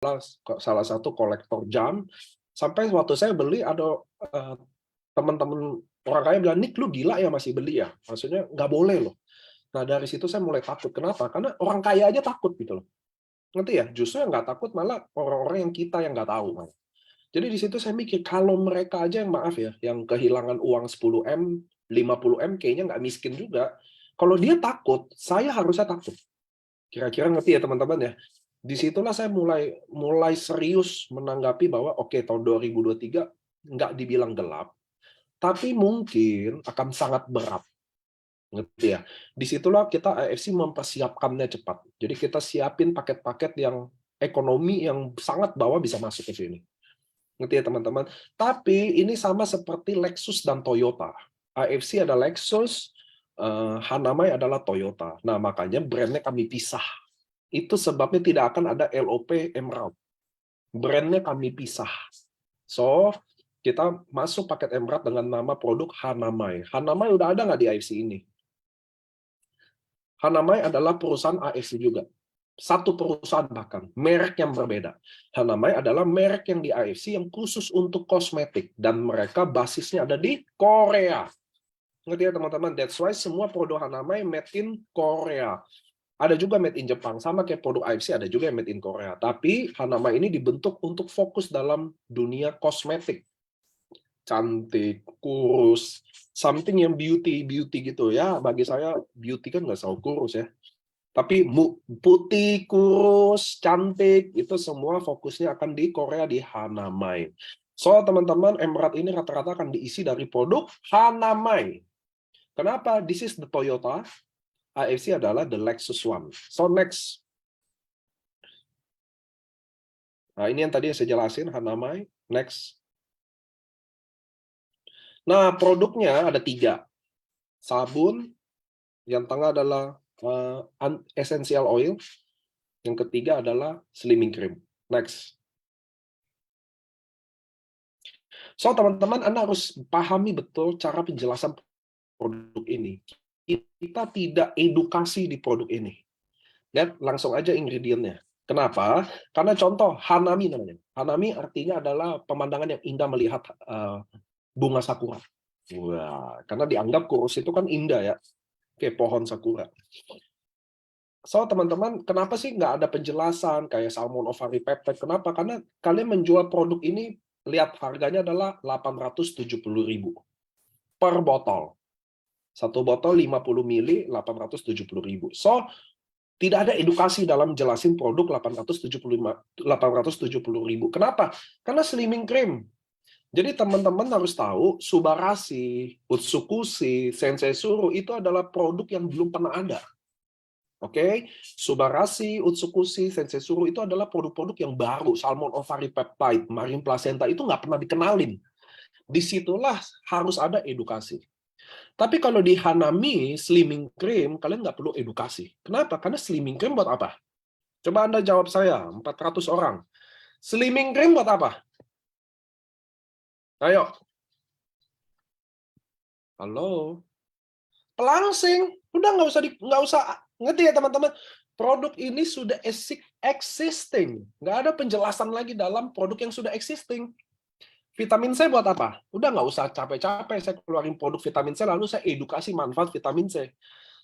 salah satu kolektor jam, sampai waktu saya beli ada teman-teman orang kaya bilang, "Nick, lu gila ya masih beli ya?" Maksudnya nggak boleh loh. Nah dari situ saya mulai takut. Kenapa? Karena orang kaya aja takut gitu loh. Ngerti ya? Justru yang nggak takut malah orang-orang yang kita yang nggak tahu. Jadi di situ saya mikir, kalau mereka aja yang maaf ya, yang kehilangan uang 10M, 50M, kayaknya nggak miskin juga. Kalau dia takut, saya harusnya takut. Kira-kira ngerti ya teman-teman ya? Disitulah saya mulai serius menanggapi bahwa oke, tahun 2023 nggak dibilang gelap, tapi mungkin akan sangat berat. Ngerti ya? Disitulah kita AFC mempersiapkannya cepat. Jadi kita siapin paket-paket yang ekonomi yang sangat bawah bisa masuk ke sini. Ngerti ya teman-teman? Tapi ini sama seperti Lexus dan Toyota. AFC ada Lexus, Hanamai adalah Toyota. Nah, makanya brandnya kami pisah. Itu sebabnya tidak akan ada LOP Emerald. Brandnya kami pisah. So, kita masuk paket Emerald dengan nama produk Hanamai. Hanamai udah ada nggak di AFC ini? Hanamai adalah perusahaan AFC juga. Satu perusahaan bahkan, merek yang berbeda. Hanamai adalah merek yang di AFC yang khusus untuk kosmetik. Dan mereka basisnya ada di Korea. Ngerti ya teman-teman? That's why semua produk Hanamai made in Korea. Ada juga made in Jepang, sama kayak produk AFC ada juga yang made in Korea. Tapi Hanamai ini dibentuk untuk fokus dalam dunia kosmetik. Cantik, kurus, something yang beauty gitu ya. Bagi saya beauty kan nggak selalu kurus ya. Tapi putih, kurus, cantik, itu semua fokusnya akan di Korea, di Hanamai. So, teman-teman, Emerald ini rata-rata akan diisi dari produk Hanamai. Kenapa? This is the Toyota. AFC adalah the Lexus One. So, next. Nah, ini yang tadi saya jelasin, Hanamai. Next. Nah, produknya ada 3. Sabun, yang tengah adalah essential oil, yang ketiga adalah slimming cream. Next. So, teman-teman, Anda harus pahami betul cara penjelasan produk ini. Kita tidak edukasi di produk ini. Lihat, langsung aja ingredientnya. Kenapa? Karena contoh, Hanami namanya. Hanami artinya adalah pemandangan yang indah melihat bunga sakura. Wah, karena dianggap kurus itu kan indah ya, kayak pohon sakura. So, teman-teman, kenapa sih nggak ada penjelasan kayak salmon ovari peptide? Kenapa? Karena kalian menjual produk ini, lihat harganya adalah 870.000 per botol. Satu botol 50 mili, 870.000. So, tidak ada edukasi dalam jelasin produk 870.000. Kenapa? Karena slimming cream. Jadi teman-teman harus tahu, Subarashi, Utsukushi, Sensei Suru itu adalah produk yang belum pernah ada. Oke, Subarashi, Utsukushi, Sensei Suru itu adalah produk-produk yang baru. Salmon ovari peptide, marine placenta itu nggak pernah dikenalin. Disitulah harus ada edukasi. Tapi kalau di Hanami, slimming cream, kalian nggak perlu edukasi. Kenapa? Karena slimming cream buat apa? Coba Anda jawab saya, 400 orang. Slimming cream buat apa? Ayo. Halo. Pelangsing. Udah nggak usah ngerti ya teman-teman. Produk ini sudah existing. Nggak ada penjelasan lagi dalam produk yang sudah existing. Vitamin C buat apa? Udah nggak usah capek-capek saya keluarin produk vitamin C, lalu saya edukasi manfaat vitamin C.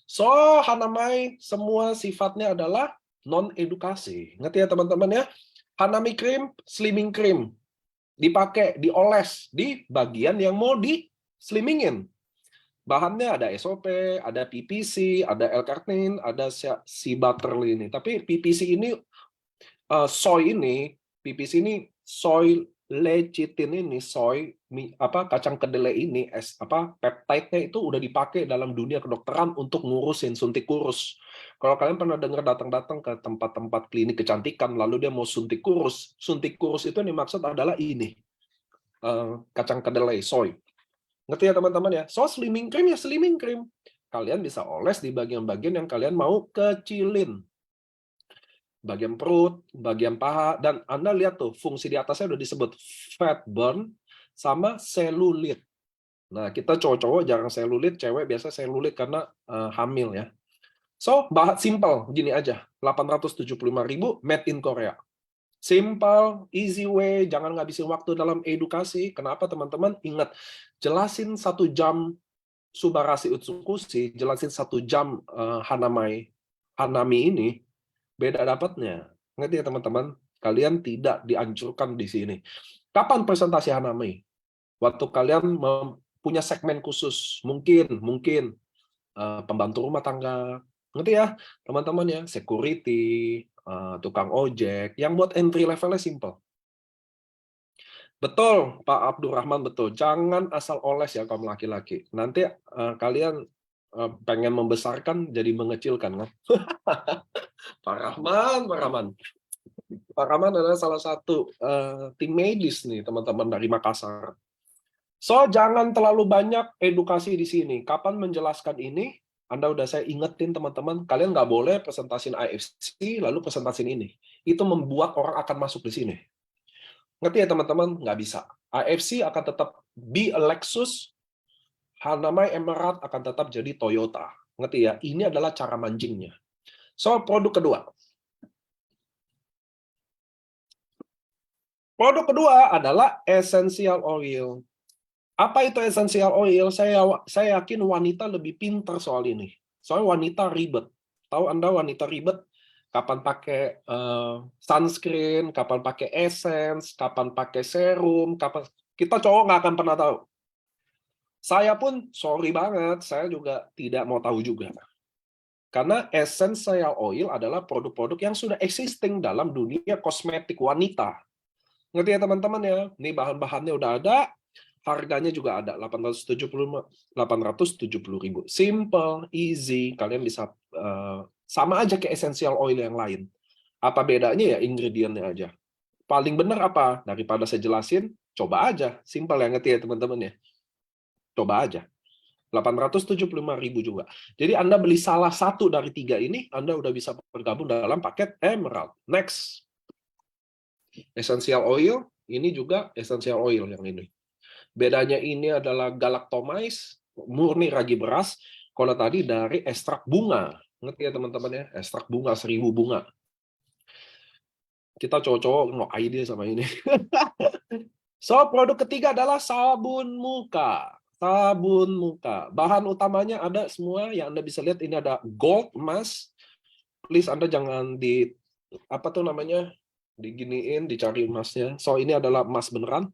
So, Hanamai semua sifatnya adalah non-edukasi. Ngerti ya teman-teman ya? Hanami cream, slimming cream. Dipakai, dioles di bagian yang mau di-slimmingin. Bahannya ada SOP, ada PPC, ada L-carnitine, ada sea butter ini. Tapi PPC ini, soy ini, PPC ini, soy lecithin ini, soy kacang kedelai ini, peptide-nya itu udah dipakai dalam dunia kedokteran untuk ngurusin suntik kurus. Kalau kalian pernah dengar datang-datang ke tempat-tempat klinik kecantikan, lalu dia mau suntik kurus itu yang dimaksud adalah ini, kacang kedelai, soy. Ngerti ya teman-teman ya? So, slimming cream ya slimming cream. Kalian bisa oles di bagian-bagian yang kalian mau kecilin. Bagian perut, bagian paha, dan Anda lihat tuh, fungsi di atasnya udah disebut fat burn sama selulit. Nah, kita cowok-cowok jarang selulit, cewek biasa selulit karena hamil ya. So, simple, gini aja. 875.000 made in Korea. Simple, easy way, jangan ngabisin waktu dalam edukasi. Kenapa teman-teman? Ingat, jelasin 1 jam Subarashi Utsukushi, jelasin 1 jam Hanami ini, beda dapatnya. Ngerti ya teman-teman? Kalian tidak dianjurkan di sini. Kapan presentasi Hanami? Waktu kalian punya segmen khusus, mungkin pembantu rumah tangga, ngerti ya teman-teman ya, security, tukang ojek, yang buat entry levelnya simple. Betul, Pak Abdurrahman, betul. Jangan asal oles ya kaum laki-laki. Nanti kalian pengen membesarkan jadi mengecilkan kan? Pak Rahman, Pak Rahman. Pak Rahman adalah salah satu tim medis nih teman-teman dari Makassar. So, jangan terlalu banyak edukasi di sini. Kapan menjelaskan ini? Anda udah saya ingetin teman-teman, kalian nggak boleh presentasin AFC lalu presentasin ini. Itu membuat orang akan masuk di sini. Ngerti ya teman-teman? Nggak bisa. AFC akan tetap be a Lexus, Hanamai Emerald akan tetap jadi Toyota. Ngerti ya? Ini adalah cara mancingnya. So, produk kedua. Produk kedua adalah essential oil. Apa itu essential oil? Saya yakin wanita lebih pintar soal ini. Soalnya wanita ribet. Tahu Anda wanita ribet? Kapan pakai sunscreen, kapan pakai essence, kapan pakai serum, kapan kita cowok nggak akan pernah tahu. Saya pun sorry banget, saya juga tidak mau tahu juga. Karena essential oil adalah produk-produk yang sudah existing dalam dunia kosmetik wanita. Ngerti ya teman-teman ya? Ini bahan-bahannya udah ada, harganya juga ada, 870.000. Simple, easy, kalian bisa sama aja ke essential oil yang lain. Apa bedanya ya ingredientnya aja. Paling benar apa? Daripada saya jelasin, coba aja. Simple ya, ngerti ya teman-teman ya? Coba aja. 875.000 juga. Jadi Anda beli salah satu dari 3 ini, Anda udah bisa bergabung dalam paket Emerald. Next. Essential oil, ini juga essential oil yang ini. Bedanya ini adalah galactomyces, murni ragi beras. Kalau tadi dari ekstrak bunga. Ngerti ya teman-teman ya? Ekstrak bunga, 1000 bunga. Kita cowok-cowok no idea sama ini. So, produk ketiga adalah sabun muka. Sabun muka. Bahan utamanya ada semua yang Anda bisa lihat. Ini ada gold emas. Please Anda jangan apa tuh namanya? Diginiin, dicari emasnya. So, ini adalah emas beneran.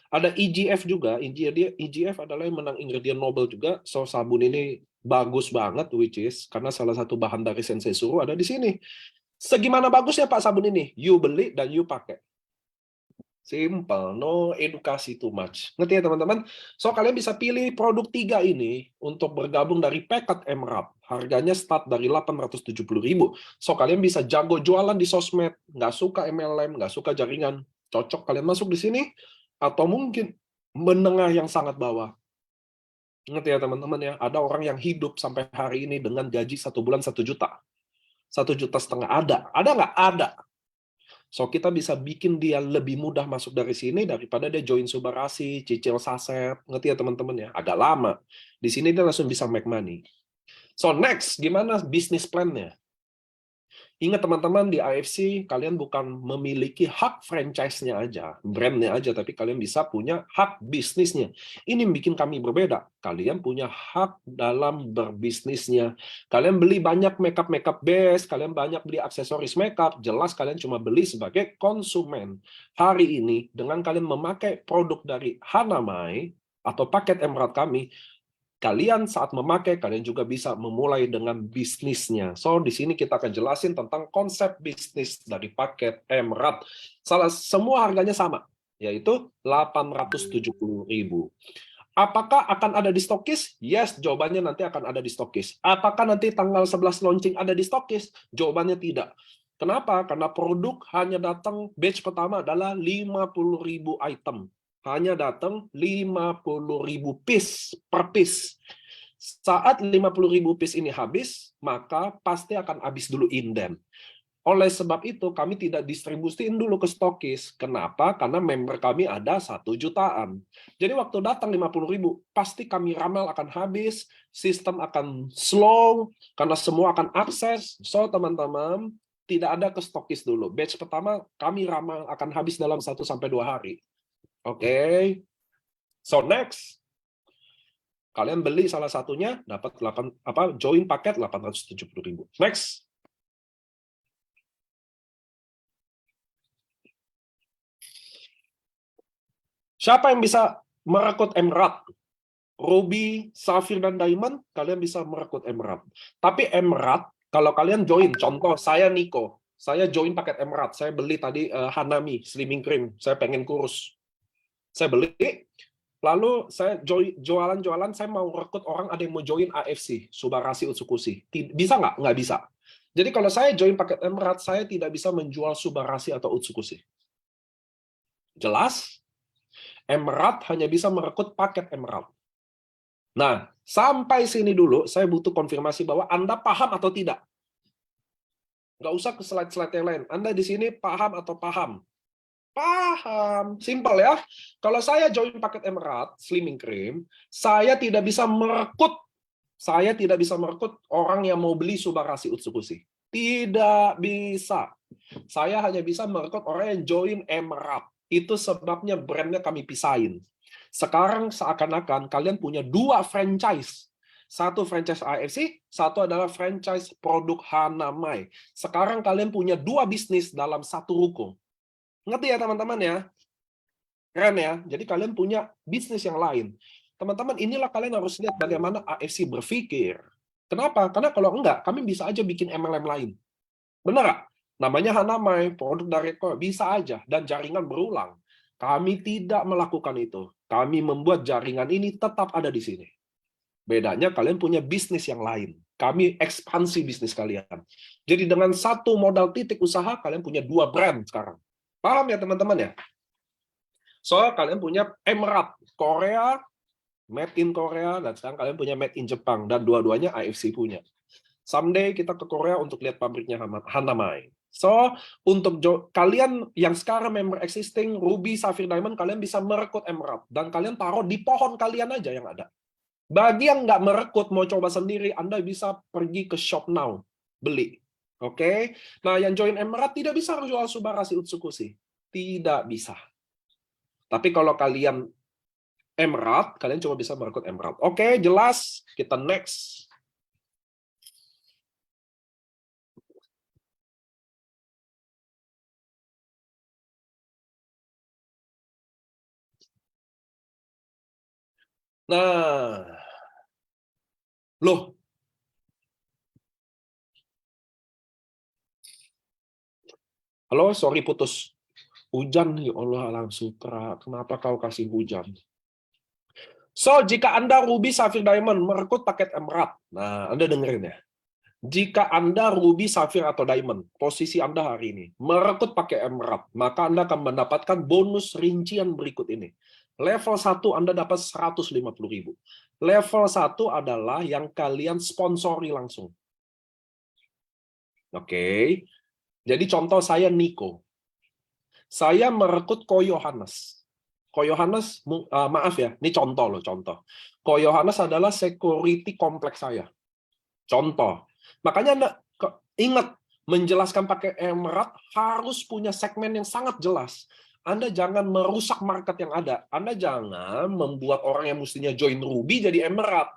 Ada EGF juga. EGF adalah yang menang ingredient Nobel juga. So, sabun ini bagus banget, which is karena salah satu bahan dari Sensei Suru ada di sini. Segimana bagusnya Pak sabun ini? You beli dan you pakai. Simple, no edukasi too much. Ngerti ya teman-teman? So, kalian bisa pilih produk 3 ini untuk bergabung dari paket Emerald. Harganya start dari 870.000. So, kalian bisa jago jualan di sosmed. Nggak suka MLM, nggak suka jaringan. Cocok kalian masuk di sini. Atau mungkin menengah yang sangat bawah. Ngerti ya teman-teman ya? Ada orang yang hidup sampai hari ini dengan gaji 1 bulan 1 juta. 1,5 juta ada. Ada nggak? Ada. So, kita bisa bikin dia lebih mudah masuk dari sini daripada dia join Subarashi, cicil saset. Ngerti ya teman-teman ya? Agak lama. Di sini dia langsung bisa make money. So, next, gimana bisnis plan-nya? Ingat teman-teman, di AFC kalian bukan memiliki hak franchise-nya aja, brand-nya aja, tapi kalian bisa punya hak bisnisnya. Ini yang bikin kami berbeda. Kalian punya hak dalam berbisnisnya. Kalian beli banyak makeup base, kalian banyak beli aksesoris makeup, jelas kalian cuma beli sebagai konsumen. Hari ini, dengan kalian memakai produk dari Hanamai, atau paket Emerald kami, kalian saat memakai, kalian juga bisa memulai dengan bisnisnya. So, di sini kita akan jelasin tentang konsep bisnis dari paket Emerald. Semua harganya sama, yaitu 870.000. Apakah akan ada di stokis? Yes, jawabannya nanti akan ada di stokis. Apakah nanti tanggal 11 launching ada di stokis? Jawabannya tidak. Kenapa? Karena produk hanya datang batch pertama adalah 50.000 item. Hanya datang 50.000 piece per piece. Saat 50.000 piece ini habis, maka pasti akan habis dulu inden. Oleh sebab itu, kami tidak distribusiin dulu ke stokis. Kenapa? Karena member kami ada 1 jutaan. Jadi waktu datang 50.000, pasti kami ramal akan habis, sistem akan slow, karena semua akan akses. So, teman-teman, tidak ada ke stokis dulu. Batch pertama kami ramal akan habis dalam 1-2 hari. Oke. So next, kalian beli salah satunya dapat join paket 870.000. Next. Siapa yang bisa merekrut Emerald? Ruby, Sapphire, dan Diamond, kalian bisa merekrut Emerald. Tapi Emerald, kalau kalian join, contoh saya Nico, saya join paket Emerald, saya beli tadi Hanami, Slimming Cream, saya pengen kurus. Saya beli, lalu saya jualan-jualan, saya mau rekrut orang, ada yang mau join AFC, Subarashi Utsukushi. Bisa nggak? Nggak bisa. Jadi kalau saya join paket Emerald, saya tidak bisa menjual Subarashi atau Utsukushi. Jelas? Emerald hanya bisa merekrut paket Emerald. Nah, sampai sini dulu, saya butuh konfirmasi bahwa Anda paham atau tidak. Nggak usah ke slide-slide yang lain. Anda di sini paham atau paham? Paham. Simpel ya. Kalau saya join paket Emerald, Slimming Cream, saya tidak bisa merekrut orang yang mau beli Subarashi Utsukushi. Tidak bisa. Saya hanya bisa merekrut orang yang join Emerald. Itu sebabnya brandnya kami pisahin. Sekarang seakan-akan kalian punya 2 franchise. Satu franchise AFC, satu adalah franchise produk Hanamai. Sekarang kalian punya 2 bisnis dalam satu ruko. Ngerti ya teman-teman ya? Keren ya? Jadi kalian punya bisnis yang lain. Teman-teman, inilah kalian harus lihat bagaimana AFC berpikir. Kenapa? Karena kalau enggak, kami bisa aja bikin MLM lain. Benar nggak? Namanya Hanamai, produk dari bisa aja, dan jaringan berulang. Kami tidak melakukan itu. Kami membuat jaringan ini tetap ada di sini. Bedanya kalian punya bisnis yang lain. Kami ekspansi bisnis kalian. Jadi dengan satu modal titik usaha, kalian punya 2 brand sekarang. Paham ya teman-teman ya? So, kalian punya Emerald, Korea, made in Korea, dan sekarang kalian punya made in Jepang. Dan dua-duanya AFC punya. Someday kita ke Korea untuk lihat pabriknya Hanamai. So, untuk kalian yang sekarang member existing, Ruby, Sapphire, Diamond, kalian bisa merekrut Emerald. Dan kalian taruh di pohon kalian aja yang ada. Bagi yang nggak merekrut, mau coba sendiri, Anda bisa pergi ke Shop Now. Beli. Oke? Nah, yang join Emerald tidak bisa jual Subarashi Utsukushi. Tidak bisa. Tapi kalau kalian Emerald, kalian coba bisa merekrut Emerald. Oke, jelas. Kita next. Nah, loh, halo, sorry putus. Hujan, ya Allah, alam sutra. Kenapa kau kasih hujan? So, jika Anda Ruby, Sapphire, Diamond merekrut paket Emerald. Nah, Anda dengerin ya. Jika Anda Ruby, Sapphire, atau Diamond, posisi Anda hari ini, merekrut pakai Emerald, maka Anda akan mendapatkan bonus rincian berikut ini. Level 1 Anda dapat 150.000. Level 1 adalah yang kalian sponsori langsung. Oke. Jadi contoh saya Nico. Saya merekrut Ko Yohanes. Ko Yohanes, maaf ya, ini contoh loh, contoh. Ko Yohanes adalah security kompleks saya. Contoh. Makanya Anda ingat, menjelaskan pakai Emerald harus punya segmen yang sangat jelas. Anda jangan merusak market yang ada. Anda jangan membuat orang yang mestinya join Ruby jadi Emerald.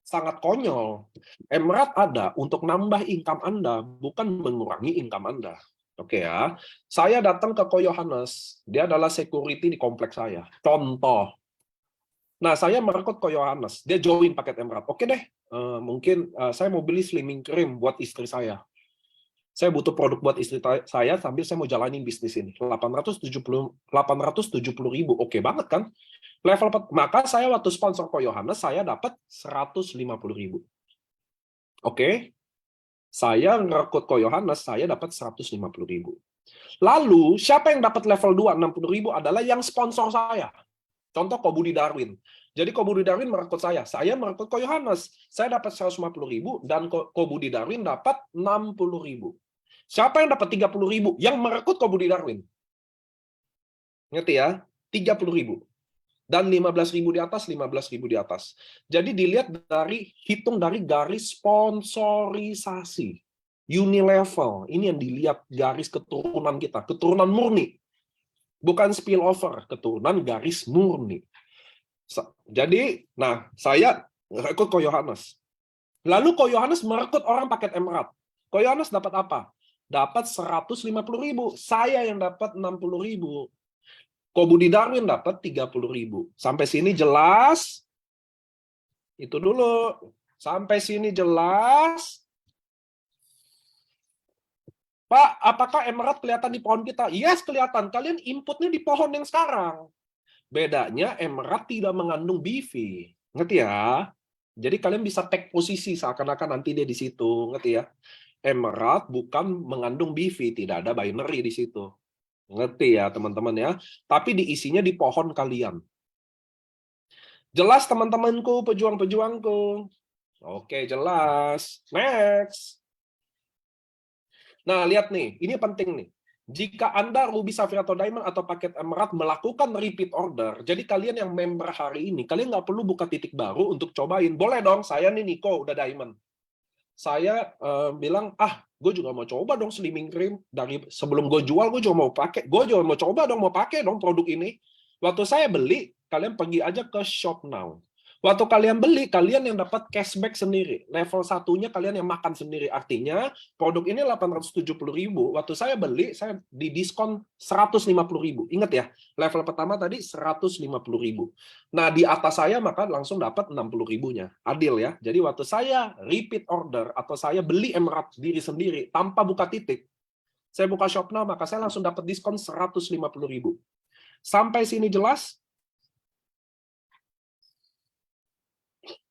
Sangat konyol. Emerald ada untuk nambah income Anda, bukan mengurangi income Anda. Oke ya. Saya datang ke Ko Yohanes. Dia adalah security di kompleks saya. Contoh. Nah, saya merekrut Ko Yohanes. Dia join paket Emerald. Oke deh. Mungkin saya mau beli slimming cream buat istri saya. Saya butuh produk buat istri saya sambil saya mau jalanin bisnis ini. 870.000. Oke banget kan? Maka saya waktu sponsor Ko Yohanes, saya dapat 150.000. Oke. Saya ngerekrut Ko Yohanes, saya dapat 150.000. Lalu, siapa yang dapat level 2, 60.000 adalah yang sponsor saya. Contoh Ko Budi Darwin. Jadi Ko Budi Darwin merekrut saya merekrut Ko Yohanes. Saya dapat 150.000 dan Ko Budi Darwin dapat 60.000. Siapa yang dapat 30.000? Yang merekrut Ko Budi Darwin. Ngerti ya? 30.000. Dan 15.000 di atas, 15.000 di atas. Jadi dilihat hitung dari garis sponsorisasi. Unilevel, ini yang dilihat garis keturunan kita, keturunan murni. Bukan spillover, keturunan garis murni. Jadi, nah, saya rekrut Ko Yohanes. Lalu Ko Yohanes merekrut orang paket Emerald. Ko Yohanes dapat apa? Dapat 150.000. Saya yang dapat 60.000. Ko Budi Darwin dapat 30.000. Sampai sini jelas? Itu dulu. Sampai sini jelas? Pak, apakah Emerald kelihatan di pohon kita? Yes, kelihatan. Kalian inputnya di pohon yang sekarang. Bedanya Emerald tidak mengandung BV. Ngerti ya? Jadi kalian bisa tag posisi seakan-akan nanti dia di situ. Ngerti ya? Emerald bukan mengandung BV, tidak ada binary di situ. Ngerti ya teman-teman ya? Tapi diisinya di pohon kalian. Jelas teman-temanku, pejuang-pejuangku? Oke, jelas. Next. Nah, lihat nih, ini penting nih. Jika Anda Ruby, Sapphire, atau Diamond atau paket Emerald melakukan repeat order, jadi kalian yang member hari ini, kalian nggak perlu buka titik baru untuk cobain. Boleh dong, saya nih Niko, udah Diamond. Saya bilang, gue juga mau coba dong Slimming Cream. Dari sebelum gue jual, gue juga mau pakai. Gue juga mau coba dong, mau pakai dong produk ini. Waktu saya beli, kalian pergi aja ke Shop Now. Waktu kalian beli, kalian yang dapat cashback sendiri. Level satunya kalian yang makan sendiri. Artinya, produk ini 870.000. Waktu saya beli, saya di diskon 150.000. Ingat ya, level pertama tadi 150.000. Nah, di atas saya maka langsung dapat 60.000-nya. Adil ya. Jadi waktu saya repeat order atau saya beli Emerald diri sendiri tanpa buka titik, saya buka Shop Now, maka saya langsung dapat diskon 150.000. Sampai sini jelas?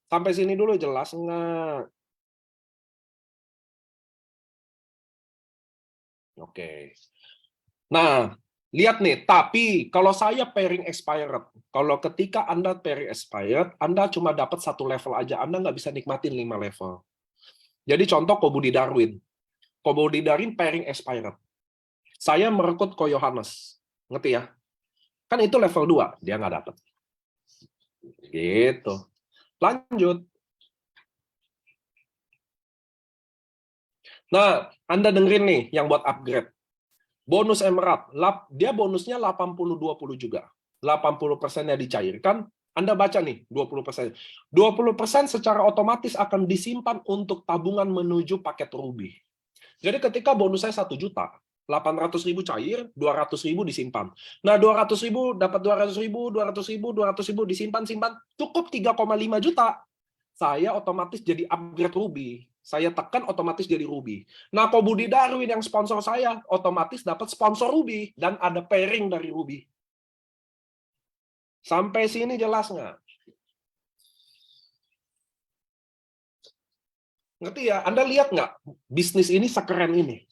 Sampai sini dulu jelas nggak? Oke. Nah, lihat nih, tapi kalau saya pairing expired, kalau ketika Anda pairing expired, Anda cuma dapat satu level aja, Anda nggak bisa nikmatin 5 level. Jadi contoh Ko Budi Darwin. Ko Budi Darwin pairing expired. Saya merekrut Ko Yohanes. Ngerti ya? Kan itu level 2, dia nggak dapat. Gitu. Lanjut. Nah, Anda dengerin nih yang buat upgrade. Bonus Emerald, dia bonusnya 80-20 juga. 80%-nya dicairkan, Anda baca nih, 20%. 20% secara otomatis akan disimpan untuk tabungan menuju paket Ruby. Jadi ketika bonus saya 1 juta, 800.000 cair, 200.000 disimpan. Nah, 200.000 dapat 200.000, 200.000, 200.000 disimpan, cukup 3,5 juta. Saya otomatis jadi upgrade Ruby. Saya tekan otomatis jadi Ruby. Nah, Ko Budi Darwin yang sponsor saya, otomatis dapat sponsor Ruby. Dan ada pairing dari Ruby. Sampai sini jelas nggak? Ngerti ya? Anda lihat nggak? Bisnis ini sekeren ini.